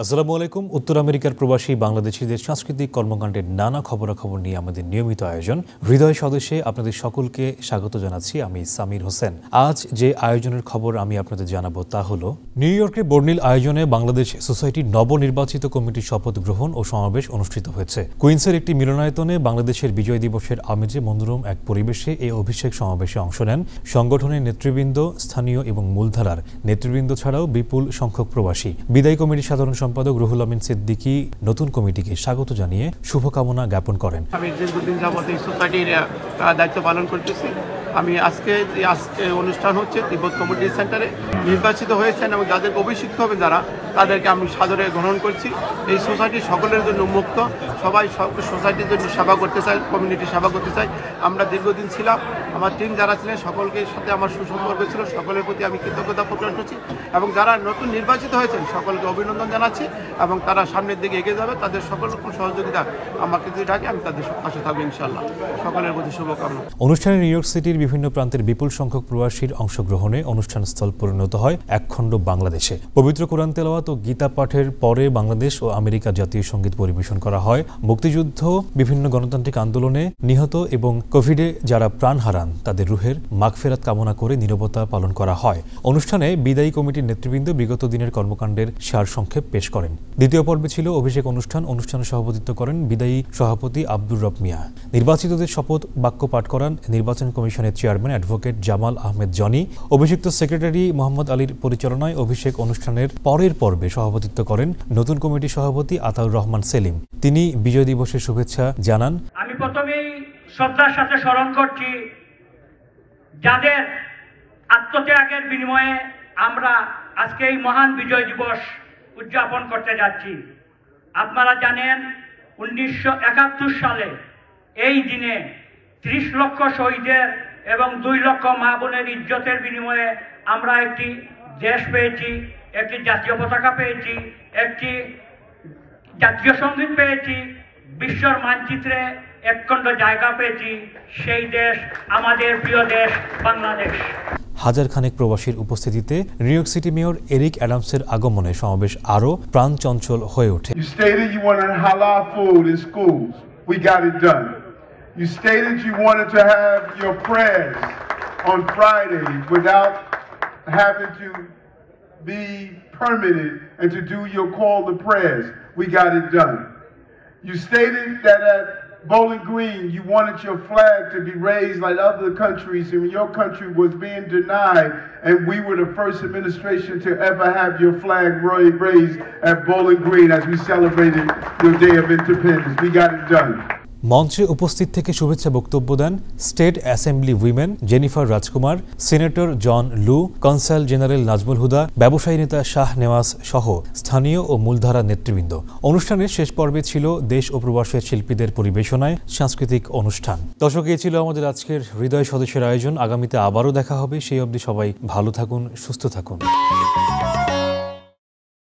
আসসালামু আলাইকুম। উত্তর আমেরিকার প্রবাসী বাংলাদেশিদের সাংস্কৃতিক কর্মকাণ্ডের নানা খবরাখবর নিয়ে আমাদের নিয়মিত আয়োজন হৃদয় সদস্যে আপনাদের সকলকে স্বাগত জানাচ্ছি। আমি সামির হোসেন। আজ যে আয়োজনের খবর আমি আপনাদের জানাবো তা হলো নিউ ইয়র্কের বর্নিল আয়োজনে বাংলাদেশ সোসাইটির নবনির্বাচিত কমিটির শপথ গ্রহণ ও সমাবেশ অনুষ্ঠিত হয়েছে। কুইন্সের একটি মিলনায়তনে বাংলাদেশের বিজয় দিবসের আমেজে মনোরম এক পরিবেশে এই অভিষেক সমাবেশে অংশ নেন সংগঠনের নেতৃবৃন্দ, স্থানীয় এবং মূলধারার নেতৃবৃন্দ ছাড়াও বিপুল সংখ্যক প্রবাসী। বিদায়ী কমিটির সাধারণ সম্পাদক রুহুল আমিন সিদ্দিকী নতুন কমিটিকে স্বাগত জানিয়ে শুভকামনা জ্ঞাপন করেন। আমি দীর্ঘদিন যাবত এই সোসাইটির দায়িত্ব পালন করতেছি। আমি আজকে অনুষ্ঠান হচ্ছে তিব্বত কমিউনিটি সেন্টারে নির্বাচিত হয়েছেন এবং যাদেরকে অভিষিক্ত হবে যারা তাদেরকে আমি সাদরে গ্রহণ করছি। এই সোসাইটি সকলের জন্য মুক্ত, সবাই সোসাইটির জন্য সেবা করতে চায়, কমিউনিটি সেবা করতে চায়। আমরা দীর্ঘদিন ছিলাম, আমার টিম যারা ছিলেন সকলকে সাথে আমার সুসম্পর্ক ছিল, সকলের প্রতি আমি কৃতজ্ঞতা প্রকাশ করছি এবং যারা নতুন নির্বাচিত হয়েছেন সকলকে অভিনন্দন জানাচ্ছি এবং তারা সামনের দিকে এগিয়ে যাবে। তাদের সকল রকম সহযোগিতা আমাকে যদি ডাকে আমি তাদের পাশে থাকবো ইনশাআল্লাহ। সকলের প্রতি শুভকামনা। অনুষ্ঠানে নিউ ইয়র্ক সিটির বিভিন্ন প্রান্তের বিপুল সংখ্যক প্রবাসীর অংশগ্রহণে অনুষ্ঠানস্থল পরিণত হয় একখণ্ড বাংলাদেশে। পবিত্র কোরআন তেলাওয়াত ও গীতা পাঠের পরে বাংলাদেশ ও আমেরিকার জাতীয় সঙ্গীত পরিবেশন করা হয়। মুক্তিযুদ্ধ, বিভিন্ন গণতান্ত্রিক আন্দোলনে নিহত এবং কোভিডে যারা প্রাণ হারান তাদের রুহের মাগফিরাত কামনা করে নীরবতা পালন করা হয়। অনুষ্ঠানে বিদায়ী কমিটির নেতৃবৃন্দ বিগত দিনের কর্মকাণ্ডের সারসংক্ষেপ পেশ করেন। দ্বিতীয় পর্বে ছিল অভিষেক অনুষ্ঠানে সভাপতিত্ব করেন বিদায়ী সভাপতি আব্দুর রব মিয়া। নির্বাচিতদের শপথ বাক্য পাঠ করান নির্বাচন কমিশনের chairman advocate Jamal Ahmed Johnny. অভিষিক্ত সেক্রেটারি মোহাম্মদ আলীর পরিচালনায় অভিষেক অনুষ্ঠানের পরের পর্বে সভাপতিত্ব করেন নতুন কমিটির সভাপতি আতাউর রহমান সেলিম। তিনি বিজয় দিবসের শুভেচ্ছা জানান। আমি প্রথমেই শ্রদ্ধার সাথে স্মরণ করছি যাদের আত্মত্যাগের বিনিময়ে আমরা আজকে এই মহান বিজয় দিবস উদযাপন করতে যাচ্ছি। আপনারা জানেন 1971 সালে এই দিনে 30 লক্ষ শহীদের এবং 2 লক্ষ মা বোনের ইজ্জতের বিনিময়ে আমরা একটি দেশ পেয়েছি, একটি জাতীয় পতাকা পেয়েছি, একটি জাতীয় সঙ্গীত পেয়েছি, বিশ্বর মানচিত্রে একখণ্ড জায়গা পেয়েছি। সেই দেশ আমাদের প্রিয় দেশ বাংলাদেশ। হাজার খানেক প্রবাসীর উপস্থিতিতে New York city mayor Eric অ্যাডামসের আগমনে সমাবেশ আরও প্রাণচঞ্চল হয়ে ওঠে। You stated you wanted halal food in schools. We got it done. You stated you wanted to have your prayers on Friday without having to be permitted and to do your call to prayers. We got it done. You stated that at Bowling Green, you wanted your flag to be raised like other countries, and your country was being denied, and we were the first administration to ever have your flag raised at Bowling Green as we celebrated your Day of Independence. We got it done. মঞ্চে উপস্থিত থেকে শুভেচ্ছা বক্তব্য দেন state assembly women Jennifer রাজকুমার, senator John লু, consul general Nazmul হুদা, ব্যবসায়ী নেতা শাহ নেওয়াজ সহ স্থানীয় ও মূলধারা নেতৃবৃন্দ। অনুষ্ঠানের শেষ পর্বে ছিল দেশ ও প্রবাসের শিল্পীদের পরিবেশনায় সাংস্কৃতিক অনুষ্ঠান। দর্শক, এই ছিল আমাদের আজকের হৃদয় সদস্যের আয়োজন। আগামীতে আবারও দেখা হবে। সেই অবধি সবাই ভালো থাকুন, সুস্থ থাকুন।